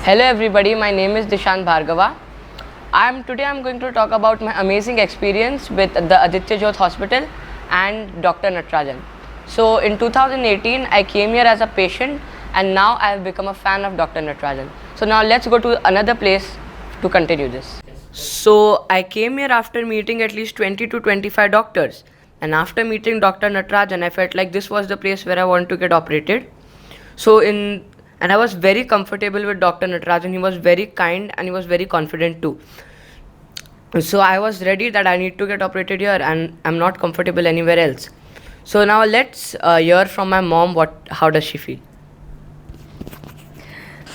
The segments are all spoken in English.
Hello everybody, my name is Dishant Bhargava. Today I'm going to talk about my amazing experience with the Aditya Jyoth Hospital and Dr. Natarajan. So in 2018 I came here as a patient and now I have become a fan of Dr. Natarajan. So now let's go to another place to continue this. So I came here after meeting at least 20 to 25 doctors, and after meeting Dr. Natarajan I felt like this was the place where I want to get operated. And I was very comfortable with Dr. Natarajan. He was very kind and he was very confident too. So I was ready that I need to get operated here and I'm not comfortable anywhere else. So now let's hear from my mom how does she feel.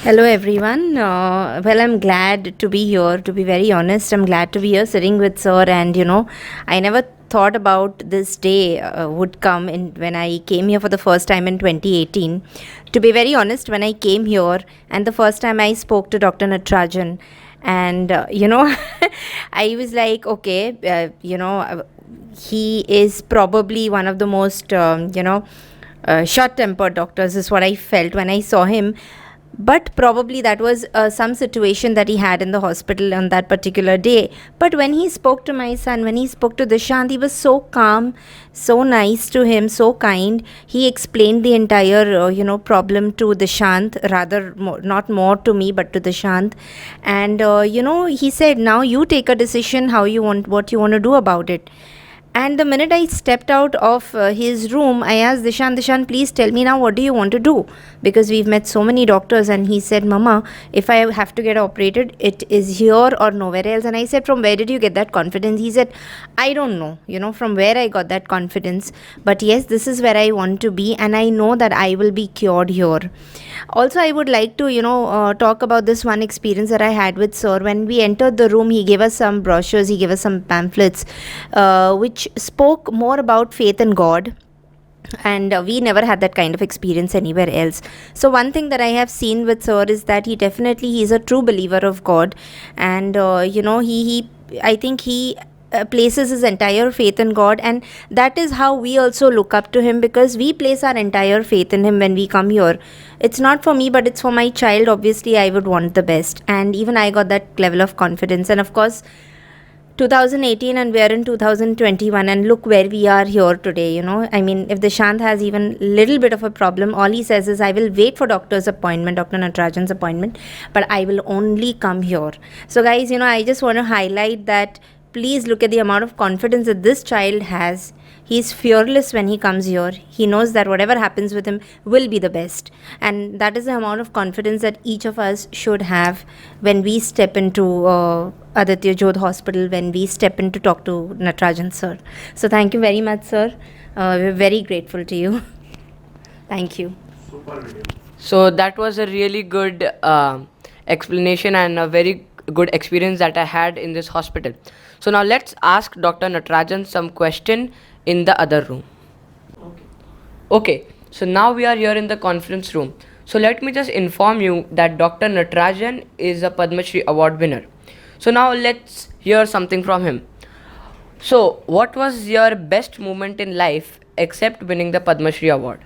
Hello everyone. I'm glad to be here. To be very honest, I'm glad to be here sitting with sir. And I never thought about this day would come in when I came here for the first time in 2018. To be very honest, when I came here and the first time I spoke to Dr. Natarajan, and I was like, okay, he is probably one of the most short-tempered doctors is what I felt when I saw him. But probably that was some situation that he had in the hospital on that particular day. But when he spoke to my son, when he spoke to Dishant, he was so calm, so nice to him, so kind. He explained the entire, problem to Dishant, rather not more to me, but to Dishant. And, he said, now you take a decision what you want to do about it. And the minute I stepped out of his room, I asked Dishant, please tell me now, what do you want to do? Because we've met so many doctors. And he said, Mama, if I have to get operated, it is here or nowhere else. And I said, from where did you get that confidence? He said, I don't know, from where I got that confidence. But yes, this is where I want to be. And I know that I will be cured here. Also, I would like to, talk about this one experience that I had with sir. When we entered the room, he gave us some brochures, he gave us some pamphlets, which spoke more about faith in God. And we never had that kind of experience anywhere else. So one thing that I have seen with sir is that he's a true believer of God. And, I think he places his entire faith in God, and that is how we also look up to him, because we place our entire faith in him when we come here. It's not for me, but it's for my child. Obviously I would want the best, and even I got that level of confidence. And of course 2018 and we are in 2021, and look where we are here today. I mean, if Dishant has even little bit of a problem, all he says is, I will wait for Dr. Natarajan's appointment, but I will only come here. So guys, I just want to highlight that please look at the amount of confidence that this child has. He's fearless when he comes here. He knows that whatever happens with him will be the best. And that is the amount of confidence that each of us should have when we step into Aditya Jyoth Hospital, when we step in to talk to Natarajan sir. So thank you very much, sir. We're very grateful to you. Thank you. So that was a really good explanation and a very good experience that I had in this hospital. So now let's ask Dr. Natarajan some question in the other room. Okay, so now we are here in the conference room. So let me just inform you that Dr. Natarajan is a Padma Shri award winner. So now let's hear something from him. So what was your best moment in life except winning the Padma Shri award?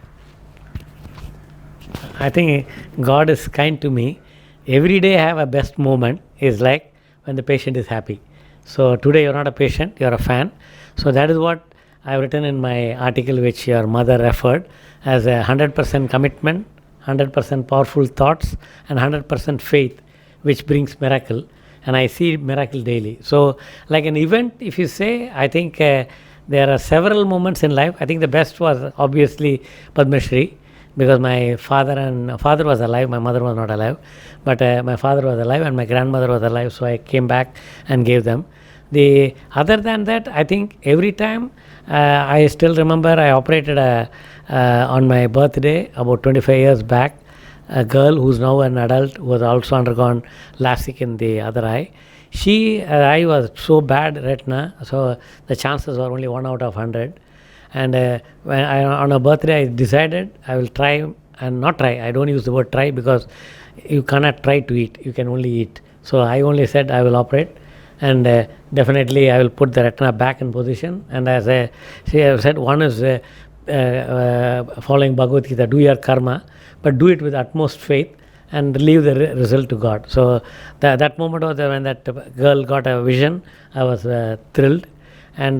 I think God is kind to me. Every day I have a best moment is like when the patient is happy. So today you're not a patient, you're a fan. So that is what I've written in my article, which your mother referred as a 100% commitment, 100% powerful thoughts, and 100% faith, which brings miracle. And I see miracle daily. So like an event, if you say, I think there are several moments in life. I think the best was obviously Padma Shri, because my father was alive, my mother was not alive, but my father was alive and my grandmother was alive, so I came back and gave them. Other than that, I think every time I still remember I operated on my birthday about 25 years back, a girl who's now an adult who has also undergone LASIK in the other eye. Eye was so bad, retina, so the chances were only 1 out of 100. And on her birthday I decided I will try and not try. I don't use the word try because you cannot try to eat, you can only eat. So I only said I will operate, and definitely I will put the retina back in position. And as she have said, one is following Bhagavad Gita, do your karma, but do it with utmost faith and leave the result to God. So that moment was when that girl got a vision. I was thrilled. And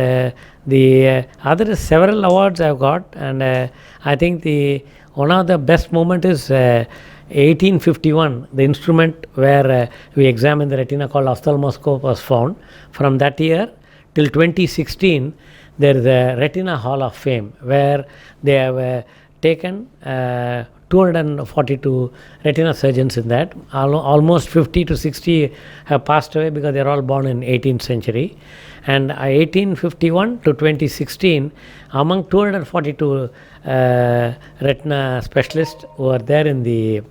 the other several awards I've got, and I think the one of the best moment is 1851. The instrument where we examine the retina called ophthalmoscope was found. From that year till 2016, there is a Retina Hall of Fame where they have taken 242 retina surgeons in that. Almost 50 to 60 have passed away because they are all born in 18th century. And 1851 to 2016, among 242 retina specialists who are there in the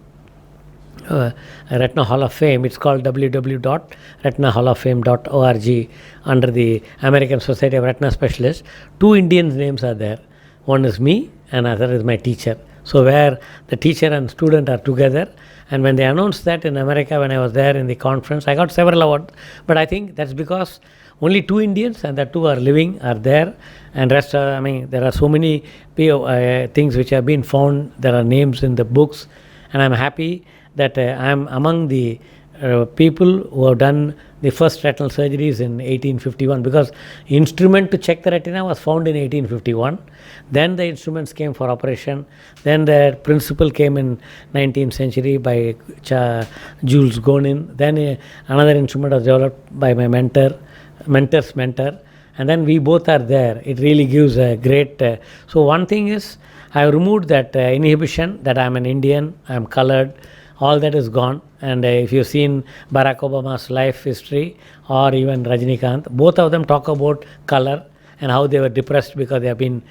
Retina Hall of Fame, it's called www.retinahalloffame.org under the American Society of Retina Specialists. 2 Indian names are there. One is me and other is my teacher. So where the teacher and student are together, and when they announced that in America, when I was there in the conference, I got several awards. But I think that's because only 2 Indians, and the 2 are living, are there, and rest are, there are so many things which have been found. There are names in the books, and I'm happy that I'm among the people who have done the first retinal surgeries in 1851, because instrument to check the retina was found in 1851. Then the instruments came for operation. Then the principle came in 19th century by Jules Gonin. Then another instrument was developed by my mentor's mentor, and then we both are there. It really gives a great so one thing is I have removed that inhibition that I'm an Indian, I'm colored, all that is gone. And if you've seen Barack Obama's life history or even Rajinikanth, both of them talk about color and how they were depressed because they have been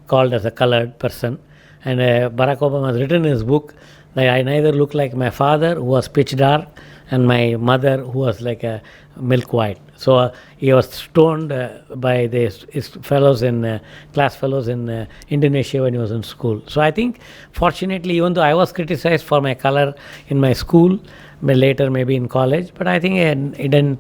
called as a colored person. And Barack Obama has written in his book that I neither look like my father, who was pitch dark, and my mother, who was like a milk white. So he was stoned by his fellows in class fellows in Indonesia when he was in school. So I think, fortunately, even though I was criticized for my color in my school, later maybe in college, but I think it didn't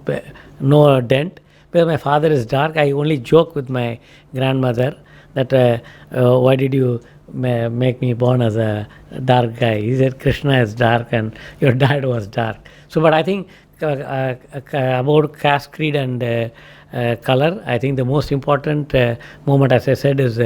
no dent because my father is dark. I only joke with my grandmother that why did you make me born as a dark guy? He said Krishna is dark and your dad was dark. So, but I think about caste, creed and color, I think the most important moment, as I said, is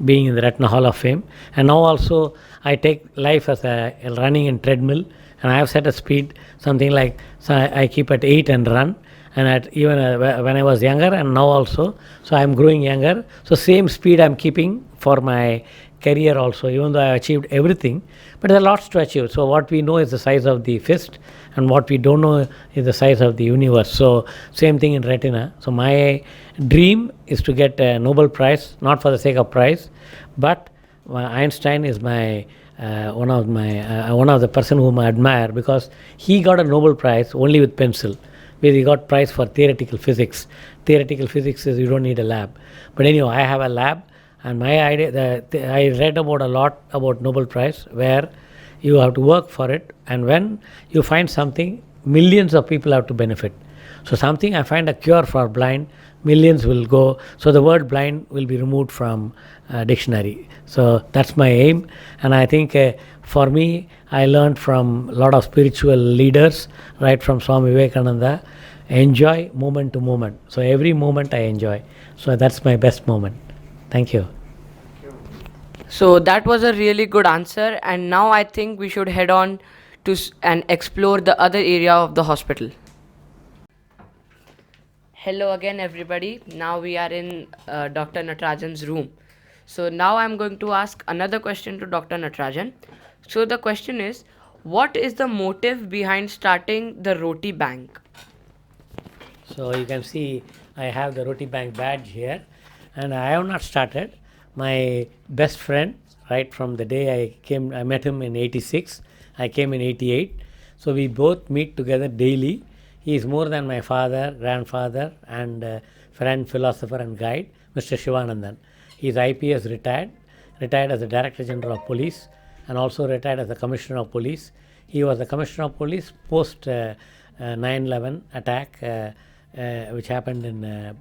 being in the Retina Hall of Fame. And now also I take life as a running in treadmill, and I have set a speed something like, so I keep at 8 and run. And at even when I was younger and now also, so I'm growing younger. So same speed I'm keeping for my career also, even though I achieved everything. But there are lots to achieve. So what we know is the size of the fist, and what we don't know is the size of the universe. So same thing in retina. So my dream is to get a Nobel Prize, not for the sake of prize, but Einstein is my one of the person whom I admire, because he got a Nobel Prize only with pencil. He got prize for theoretical physics. Theoretical physics is you don't need a lab. But anyway, I have a lab, and my idea, I read about a lot about Nobel Prize, where you have to work for it, and when you find something, millions of people have to benefit. So something, I find a cure for blind, millions will go. So the word blind will be removed from dictionary. So that's my aim, and I think for me, I learned from a lot of spiritual leaders, right from Swami Vivekananda, enjoy moment to moment. So every moment I enjoy. So that's my best moment. Thank you. So that was a really good answer, and now I think we should head on to and explore the other area of the hospital. Hello again, everybody. Now we are in Dr. Natarajan's room. So now I'm going to ask another question to Dr. Natarajan. So the question is, what is the motive behind starting the Roti Bank? So you can see I have the Roti Bank badge here, and I have not started. My best friend, right from the day I met him in 86, I came in 88. So we both meet together daily. He is more than my father, grandfather, and friend, philosopher and guide, Mr. Shivanandan. He is IPS retired as the Director General of Police, and also retired as the Commissioner of Police. He was the Commissioner of Police post 9/11 attack, which happened in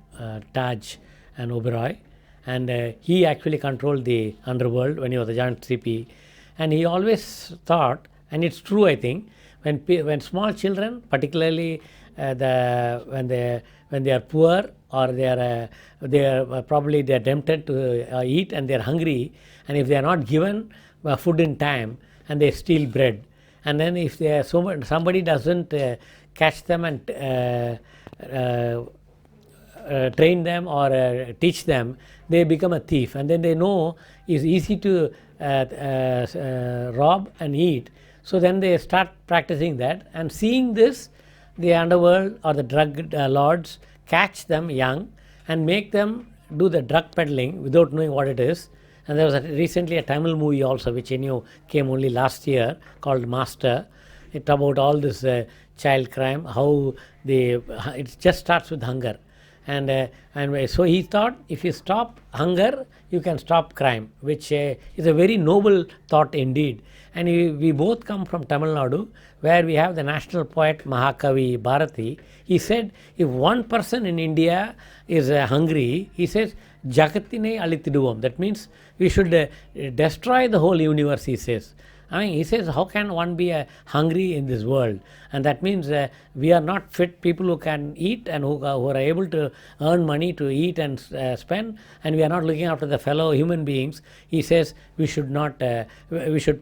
Taj and Oberoi. And he actually controlled the underworld when he was a joint CP. And he always thought, and it's true, I think. When small children, particularly when they are poor, or they are probably they are tempted to eat and they are hungry, and if they are not given food in time, and they steal bread, and then if they are somebody doesn't catch them and train them or teach them, they become a thief, and then they know it's easy to rob and eat. So then they start practicing that, and seeing this, the underworld or the drug lords catch them young and make them do the drug peddling without knowing what it is. And there was recently a Tamil movie also, which came only last year, called Master. It about all this child crime, how it just starts with hunger. And so he thought, if you stop hunger, you can stop crime, which is a very noble thought indeed. And we both come from Tamil Nadu, where we have the national poet Mahakavi Bharati. He said, if one person in India is hungry, he says, Jagatine Alithiduvam. That means we should destroy the whole universe, he says. I mean, he says, how can one be hungry in this world? And that means we are not fit people who can eat and who are able to earn money to eat and spend, and we are not looking after the fellow human beings. He says we should not, we should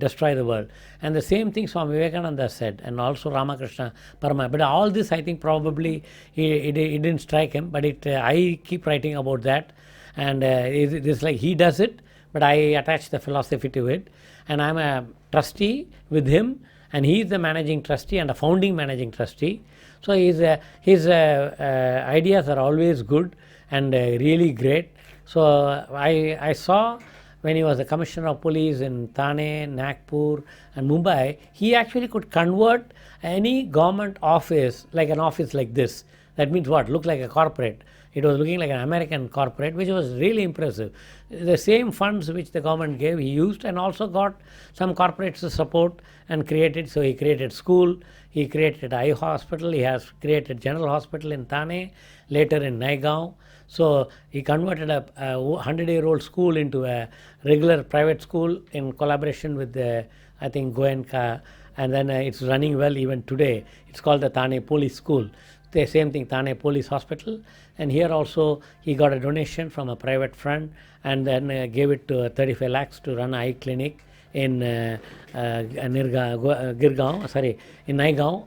destroy the world. And the same thing Swami Vivekananda said, and also Ramakrishna Parama. But all this, I think, probably it didn't strike him, but I keep writing about that, and it's like he does it, but I attach the philosophy to it. And I'm a trustee with him, and he is the managing trustee and a founding managing trustee. So his ideas are always good and really great. So I saw when he was the commissioner of police in Thane, Nagpur and Mumbai, he actually could convert any government office like an office like this. That means what? Look like a corporate. It was looking like an American corporate, which was really impressive. The same funds which the government gave, he used, and also got some corporates to support and created. So he created school, he created eye hospital, he has created general hospital in Thane, later in Naigaon. So he converted a 100-year-old school into a regular private school in collaboration with I think Goenka, and then it's running well even today. It's called the Thane Police School. The same thing, Thane Police Hospital. And here also he got a donation from a private fund, and then gave it to 35 lakhs to run an eye clinic in Naigaon,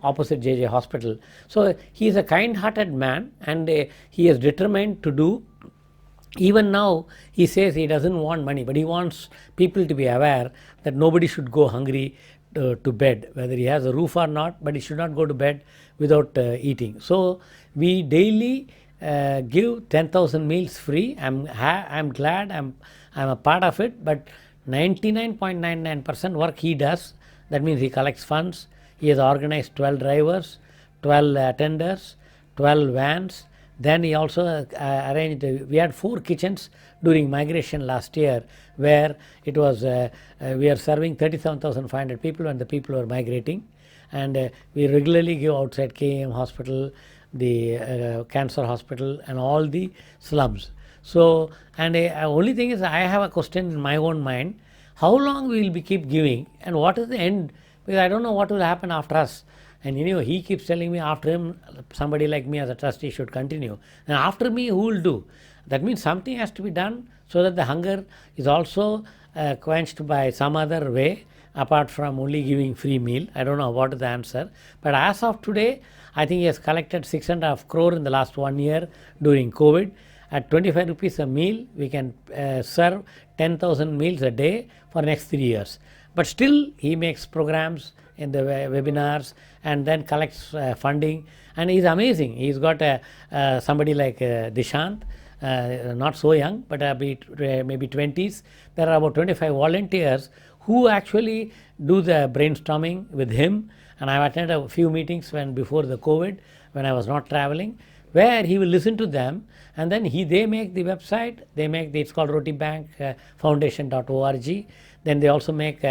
opposite JJ Hospital. So he is a kind-hearted man, and he is determined to do. Even now, he says he doesn't want money, but he wants people to be aware that nobody should go hungry to bed, whether he has a roof or not, but he should not go to bed without eating. So we daily give 10,000 meals free. I'm glad I'm a part of it, but 99.99% work he does. That means he collects funds. He has organized 12 drivers, 12 attenders, 12 vans. Then he also arranged, we had 4 kitchens during migration last year, where it was, we are serving 37,500 people when the people were migrating. And we regularly give outside KM hospital, the cancer hospital, and all the slums. So, and only thing is, I have a question in my own mind: how long we will be keep giving, and what is the end? Because I don't know what will happen after us. And he keeps telling me after him, somebody like me as a trustee should continue. And after me, who will do? That means something has to be done so that the hunger is also quenched by some other way, apart from only giving free meal. I don't know what is the answer. But as of today, I think he has collected 6.5 crore in the last 1 year during COVID. At 25 rupees a meal, we can serve 10,000 meals a day for next 3 years. But still, he makes programs in the webinars and then collects funding. And he's amazing. He's got somebody like Dishant, not so young, but maybe 20s. There are about 25 volunteers who actually do the brainstorming with him. And I've attended a few meetings before the COVID, when I was not traveling, where he will listen to them, and then they make the website. It's called Roti Bank Foundation.org. Then they also make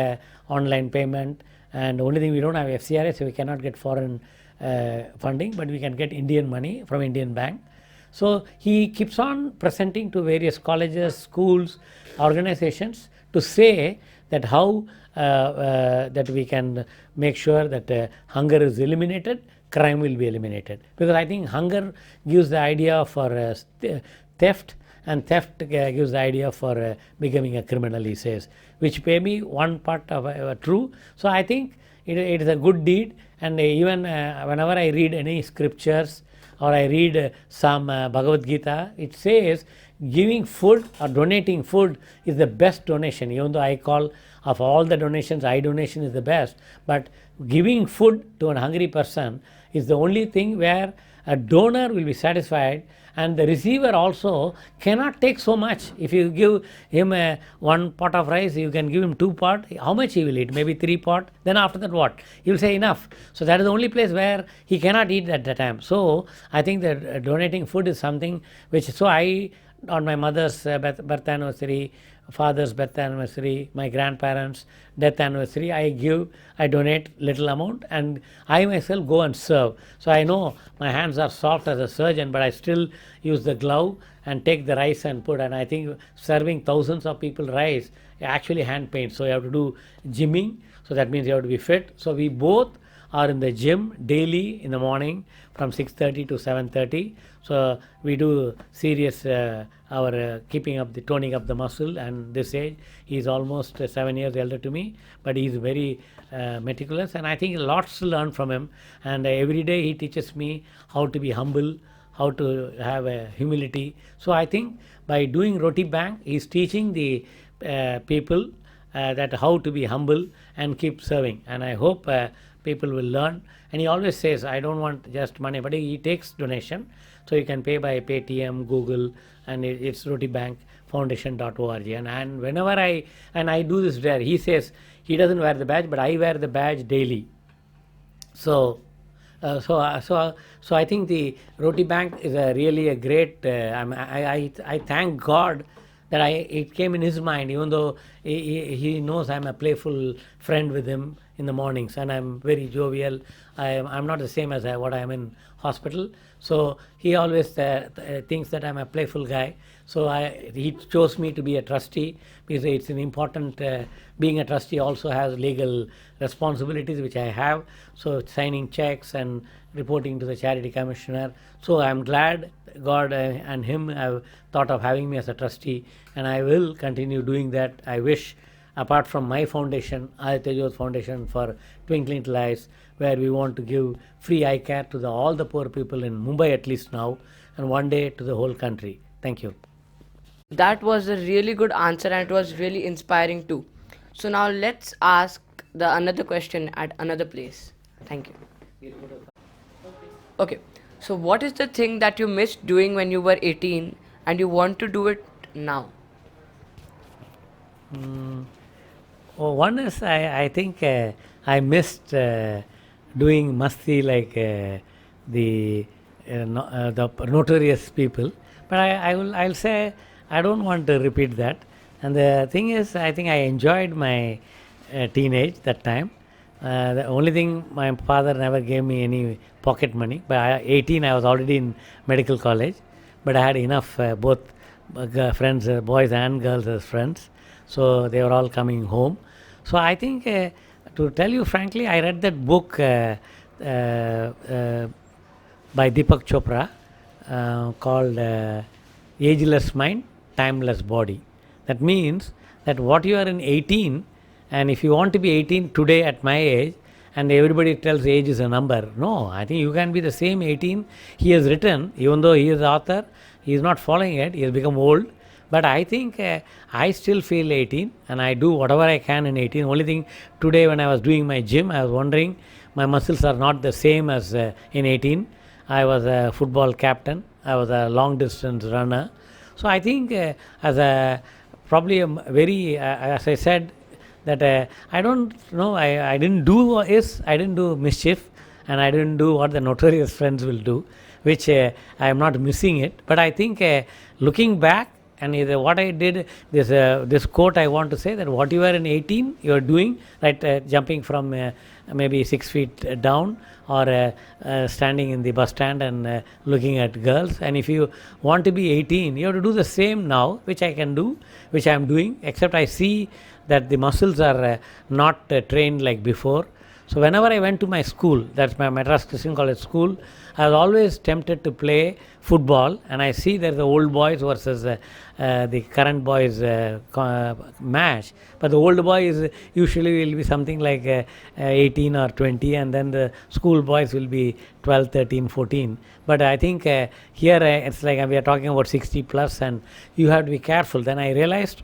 online payment. And the only thing, we don't have FCRA, so we cannot get foreign funding, but we can get Indian money from Indian Bank. So he keeps on presenting to various colleges, schools, organizations to say that how that we can make sure that hunger is eliminated, crime will be eliminated. Because I think hunger gives the idea for theft, and theft gives the idea for becoming a criminal, he says, which may be one part of true. So I think it is a good deed, and even whenever I read any scriptures or I read some Bhagavad Gita, it says giving food or donating food is the best donation. Even though I call of all the donations, eye donation is the best, but giving food to a hungry person is the only thing where a donor will be satisfied, and the receiver also cannot take so much. If you give him one pot of rice, you can give him 2 pot. How much he will eat? Maybe 3 pot. Then after that what? He will say enough. So that is the only place where he cannot eat at that time. So I think that donating food is something which, so I, on my mother's birth anniversary, father's birth anniversary, my grandparents' death anniversary, I donate little amount, and I myself go and serve. So I know my hands are soft as a surgeon, but I still use the glove and take the rice and put, and I think serving thousands of people rice actually hand pain. So you have to do gymming, so that means you have to be fit. So we both are in the gym daily in the morning from 6:30 to 7:30. So we do serious our keeping up the toning up the muscle. And this age, he is almost 7 years elder to me, but he is very meticulous, and I think lots to learn from him. And every day he teaches me how to be humble, how to have humility. So I think by doing Roti Bank, he is teaching the people that how to be humble and keep serving. And I hope people will learn. And he always says, I don't want just money, but he takes donation. So you can pay by Paytm, Google, and it's rotibankfoundation.org. And whenever I do this there, he says he doesn't wear the badge, but I wear the badge daily. So I think the Roti Bank is really a great. I thank God that it came in his mind, even though he knows I'm a playful friend with him in the mornings, and I'm very jovial. I'm not the same as what I am in hospital. So he always thinks that I'm a playful guy. So he chose me to be a trustee because it's an important. Being a trustee also has legal responsibilities, which I have. So signing checks and reporting to the charity commissioner. So I'm glad God and him have thought of having me as a trustee, and I will continue doing that. I wish, apart from my foundation, Natarajan Foundation for Twinkling Little Eyes, where we want to give free eye care to all the poor people in Mumbai at least now, and one day to the whole country. Thank you. That was a really good answer, and it was really inspiring too. So now let's ask another question at another place. Thank you. Okay, so what is the thing that you missed doing when you were 18 and you want to do it now? One is I think I missed doing masti like the notorious people, but I'll say I don't want to repeat that. And the thing is, I think I enjoyed my teenage that time. The only thing, my father never gave me any pocket money. By 18, I was already in medical college, but I had enough both friends, boys and girls as friends. So they were all coming home. So I think, to tell you frankly, I read that book by Deepak Chopra called Ageless Mind, Timeless Body. That means that what you are in 18, and if you want to be 18 today at my age, and everybody tells age is a number. No, I think you can be the same 18. He has written, even though he is the author, he is not following it, he has become old. But I think I still feel 18, and I do whatever I can in 18. Only thing, today when I was doing my gym, I was wondering, my muscles are not the same as in 18. I was a football captain, I was a long distance runner. So I think as a probably a very, as I said, that I don't know, I didn't do mischief, and I didn't do what the notorious friends will do, which I am not missing it. But I think looking back, and what I did, this quote I want to say, that what you are in 18, you are doing, right, jumping from maybe 6 feet down, or standing in the bus stand and looking at girls. And if you want to be 18, you have to do the same now, which I can do, which I am doing, except I see that the muscles are not trained like before. So whenever I went to my school, that's my Madras Christian College school, I was always tempted to play football, and I see that the old boys versus the current boys match. But the old boys usually will be something like 18 or 20, and then the school boys will be 12, 13, 14. But I think here it's like we are talking about 60 plus, and you have to be careful. Then I realized,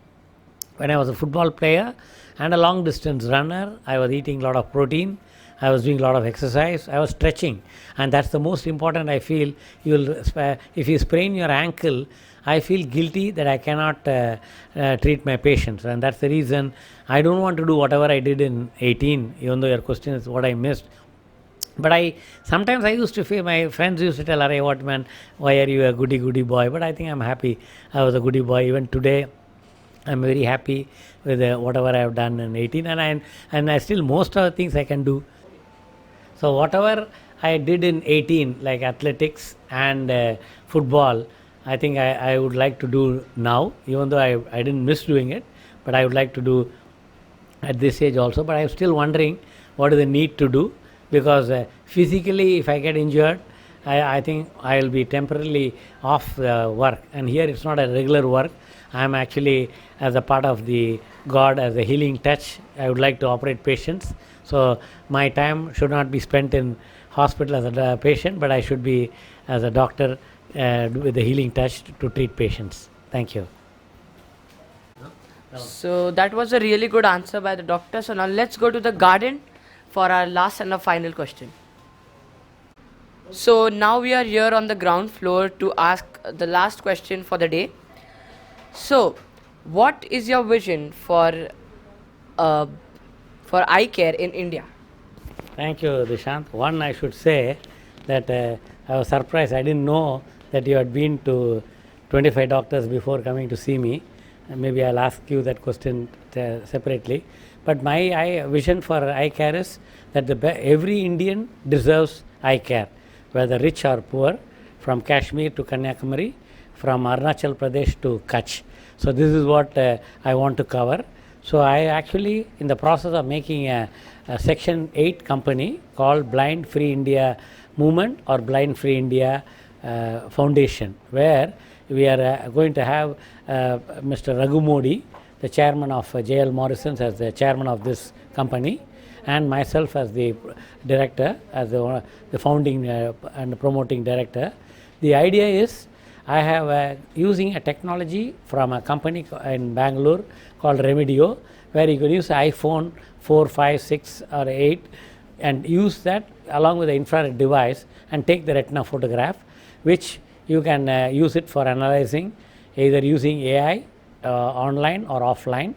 when I was a football player and a long distance runner, I was eating a lot of protein, I was doing a lot of exercise, I was stretching, and that's the most important. I feel if you sprain your ankle, I feel guilty that I cannot treat my patients, and that's the reason I don't want to do whatever I did in 18, even though your question is what I missed. But sometimes I used to feel, my friends used to tell, "Arey, what man, why are you a goody boy?" But I think I'm happy I was a goody boy. Even today, I'm very happy with whatever I have done in 18, and I still, most of the things I can do. So whatever I did in 18, like athletics and football, I think I would like to do now, even though I didn't miss doing it, but I would like to do at this age also. But I'm still wondering what is the need to do, because physically, if I get injured, I think I will be temporarily off work, and here it's not a regular work. I am actually, as a part of the God, as a healing touch, I would like to operate patients. So my time should not be spent in hospital as a patient, but I should be as a doctor with the healing touch to treat patients. Thank you. So that was a really good answer by the doctor. So now let's go to the garden for our last and a final question. So now we are here on the ground floor to ask the last question for the day. So, what is your vision for eye care in India? Thank you, Dishant. One, I should say that I was surprised. I didn't know that you had been to 25 doctors before coming to see me. And maybe I'll ask you that question separately. But my vision for eye care is that every Indian deserves eye care, whether rich or poor, from Kashmir to Kanyakumari, from Arunachal Pradesh to Kutch. So this is what I want to cover. So I actually in the process of making a Section 8 company called Blind Free India Movement or Blind Free India Foundation, where we are going to have Mr. Raghu Modi, the chairman of J.L. Morrison's, as the chairman of this company, and myself as the director, as the founding and promoting director. The idea is, I have using a technology from a company in Bangalore called Remedio, where you can use iPhone 4, 5, 6 or 8 and use that along with the infrared device and take the retina photograph, which you can use it for analyzing, either using AI online or offline.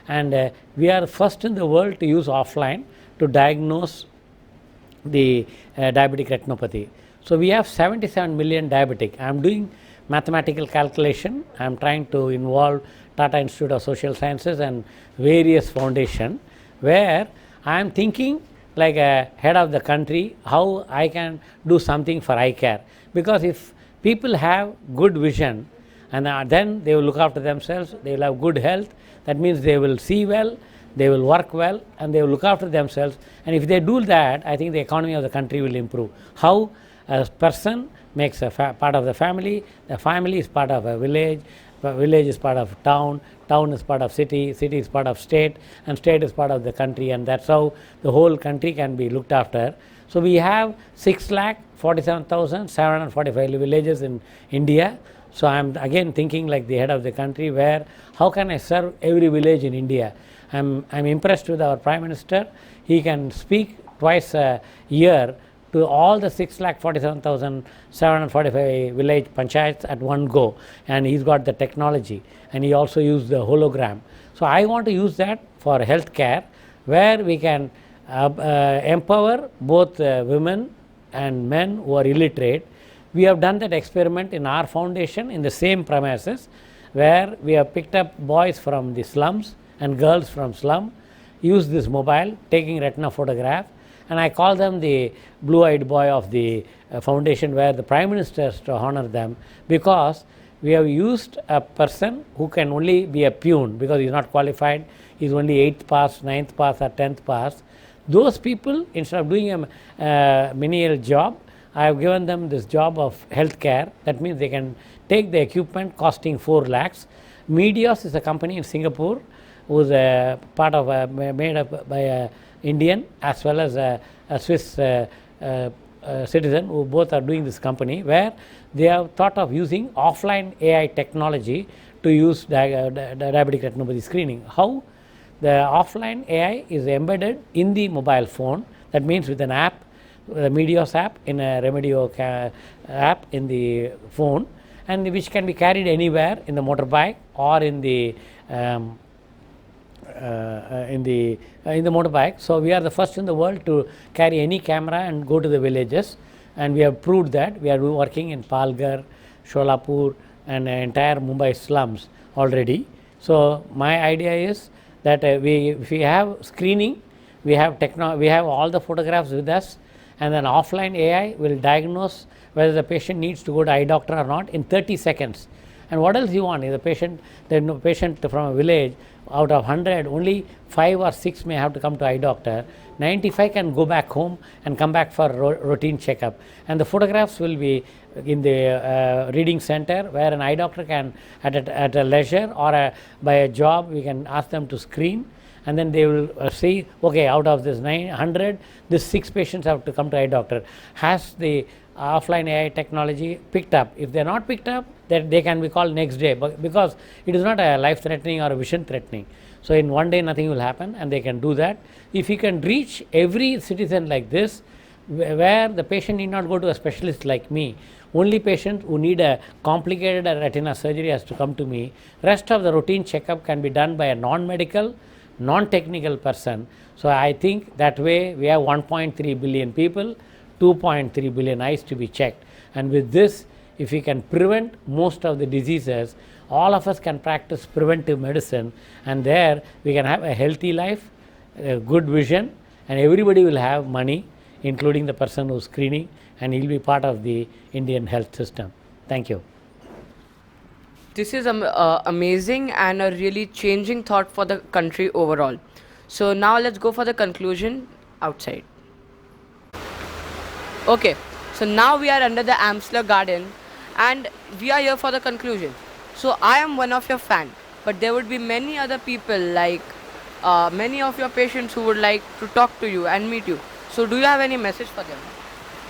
And we are first in the world to use offline to diagnose the diabetic retinopathy. So we have 77 million diabetic. I am doing mathematical calculation. I am trying to involve Tata Institute of Social Sciences and various foundation, where I am thinking like a head of the country how I can do something for eye care. Because if people have good vision, and then they will look after themselves, they will have good health, that means they will see well, they will work well, and they will look after themselves. And if they do that, I think the economy of the country will improve. How a person makes a part of the family is part of a village is part of town is part of city is part of state, and state is part of the country, and that's how the whole country can be looked after. So we have 6,47,745 villages in India. So I am again thinking like the head of the country, where how can I serve every village in India. I'm impressed with our Prime Minister. He can speak twice a year to all the 6,47,745 village panchayats at one go, and he's got the technology, and he also used the hologram. So I want to use that for health care, where we can empower both women and men who are illiterate. We have done that experiment in our foundation in the same premises. where we have picked up boys from the slums and girls from slum, use this mobile, taking retina photograph, and I call them the blue-eyed boy of the foundation, where the Prime Minister has to honor them, because we have used a person who can only be a peon because he is not qualified, he is only 8th pass, 9th pass or 10th pass. Those people, instead of doing a menial job, I have given them this job of healthcare. That means they can take the equipment costing 4 lakhs. Medios is a company in Singapore who is a part of made up by a Indian as well as a Swiss citizen, who both are doing this company, where they have thought of using offline AI technology to use diabetic retinopathy screening. How? The offline AI is embedded in the mobile phone. That means with an app, the Medios app, in a Remedio app in the phone, and which can be carried anywhere in the motorbike or in the motorbike. So we are the first in the world to carry any camera and go to the villages, and we have proved that. We are working in Palghar, Sholapur and entire Mumbai slums already. So my idea is that if we have screening, we have all the photographs with us, and then offline AI will diagnose whether the patient needs to go to eye doctor or not in 30 seconds. And what else you want? If the patient from a village, out of 100, only 5 or 6 may have to come to eye doctor. 95 can go back home and come back for routine checkup. And the photographs will be in the reading center, where an eye doctor can, at a leisure or by a job, we can ask them to screen, and then they will see, okay, out of this 900, this 6 patients have to come to eye doctor. Has the offline AI technology picked up? If they are not picked up, that they can be called next day, because it is not a life threatening or a vision threatening. So in one day nothing will happen, and they can do that. If you can reach every citizen like this, where the patient need not go to a specialist like me, only patients who need a complicated retina surgery has to come to me. Rest of the routine checkup can be done by a non-medical, non-technical person. So I think that way we have 1.3 billion people, 2.3 billion eyes to be checked, and with this, if we can prevent most of the diseases, all of us can practice preventive medicine, and there we can have a healthy life, a good vision, and everybody will have money, including the person who is screening, and he will be part of the Indian health system. Thank you. This is amazing and a really changing thought for the country overall. So now let's go for the conclusion outside. Okay, so now we are under the Amsler Garden and we are here for the conclusion. So I am one of your fans, but there would be many other people, like many of your patients, who would like to talk to you and meet you. So do you have any message for them?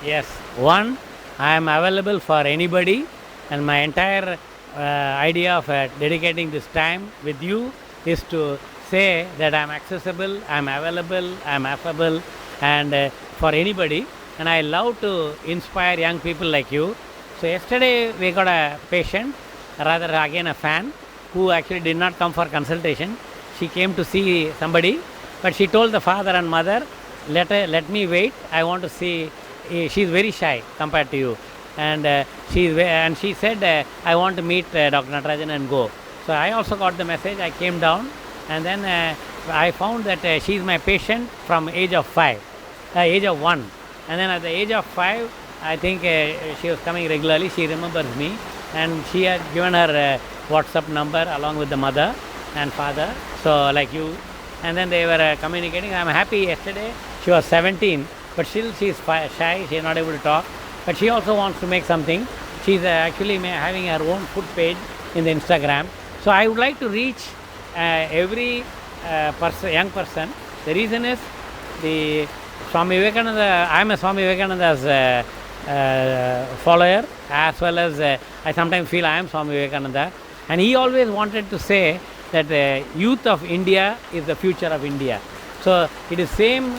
Yes. One, I am available for anybody, and my entire idea of dedicating this time with you is to say that I am accessible, I am available, I am affable, and for anybody. And I love to inspire young people like you. So yesterday we got a patient, rather again a fan, who actually did not come for consultation. She came to see somebody, but she told the father and mother, let me wait, I want to see. She is very shy compared to you, and she said, I want to meet Dr. Natarajan and go. So I also got the message. I came down, and then I found that she is my patient from age of 1, and then at the age of 5, I think she was coming regularly. She remembers me, and she had given her WhatsApp number along with the mother and father, so like you, and then they were communicating. I am happy. Yesterday she was 17, but still she is shy, she is not able to talk, but she also wants to make something. She is actually having her own food page in the Instagram. So I would like to reach every young person. The reason is the Swami Vivekananda. I am a Swami Vivekananda's follower, as well as I sometimes feel I am Swami Vivekananda, and he always wanted to say that the youth of India is the future of India. So it is same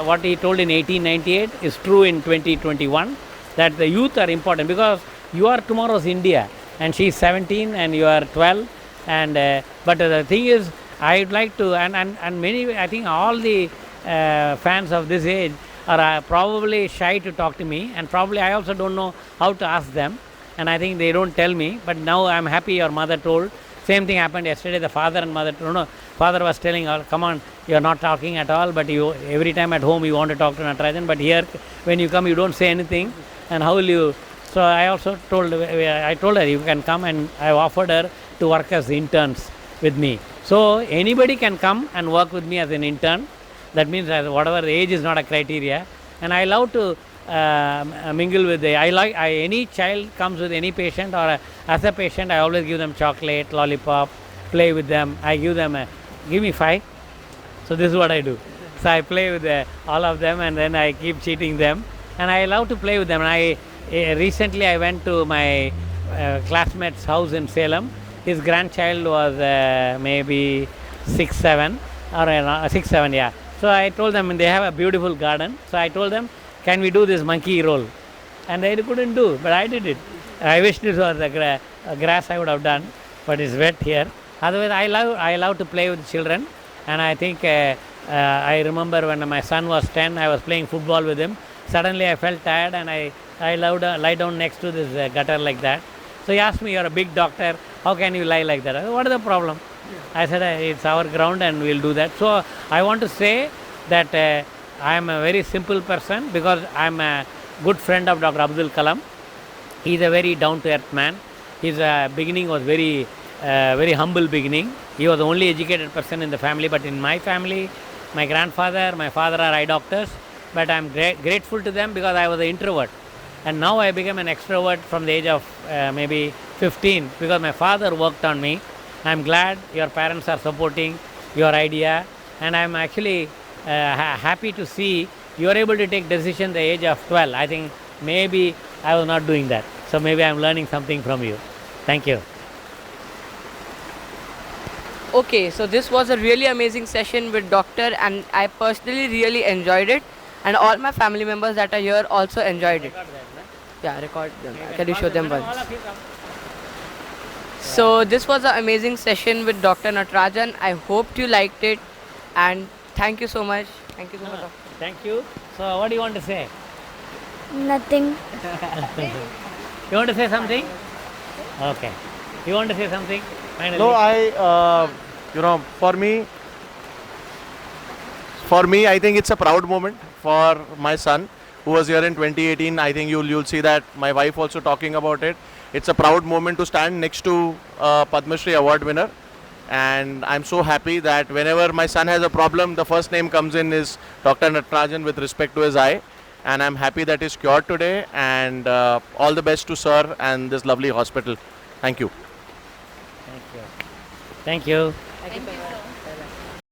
what he told in 1898 is true in 2021, that the youth are important, because you are tomorrow's India, and she is 17 and you are 12, and but the thing is, I would like to, and many, I think all the fans of this age are probably shy to talk to me, and probably I also don't know how to ask them, and I think they don't tell me. But now I am happy your mother told Same thing happened yesterday. The father and mother, father was telling, "Oh, come on, you are not talking at all, but you every time at home you want to talk to Natarajan, but here when you come you don't say anything, and how will you?" So I also told her you can come, and I offered her to work as interns with me. So anybody can come and work with me as an intern. That means that whatever the age is not a criteria, and I love to mingle with any child comes with any patient, or as a patient I always give them chocolate, lollipop, play with them. I give them give me 5. So this is what I do. So I play with all of them, and then I keep cheating them, and I love to play with them. And recently I went to my classmate's house in Salem. His grandchild was maybe 6, 7 or 6, 7, yeah. So I told them, they have a beautiful garden. So I told them, can we do this monkey roll? And they couldn't do, but I did it. I wish this was the grass I would have done, but it's wet here. Otherwise, I love to play with children, and I think I remember when my son was 10, I was playing football with him. Suddenly I felt tired, and I loved lie down next to this gutter like that. So he asked me, "You're a big doctor, how can you lie like that?" I said, "What is the problem?" I said, "It's our ground and we'll do that." So I want to say that I am a very simple person, because I am a good friend of Dr. Abdul Kalam. He is a very down-to-earth man. His beginning was very humble beginning. He was the only educated person in the family, but in my family, my grandfather, my father are eye doctors, but I am grateful to them because I was an introvert. And now I became an extrovert from the age of maybe 15, because my father worked on me. I am glad your parents are supporting your idea, and I am actually happy to see you are able to take decision at the age of 12. I think maybe I was not doing that. So maybe I am learning something from you. Thank you. Okay, so this was a really amazing session with Doctor, and I personally really enjoyed it, and all my family members that are here also enjoyed it. Yeah, record them. Can you show them once? So this was an amazing session with Dr. Natarajan. I hope you liked it, and thank you so much. Thank you so much. Thank you. So what do you want to say? Nothing. You want to say something? Okay. You want to say something? Finally. No, for me, I think it's a proud moment for my son who was here in 2018. I think you'll see that my wife also talking about it. It's a proud moment to stand next to Padma Shri award winner, and I'm so happy that whenever my son has a problem, the first name comes in is Dr. Natarajan with respect to his eye, and I'm happy that he's cured today, and all the best to sir and this lovely hospital. Thank you. Thank you. Thank you. Thank you so much.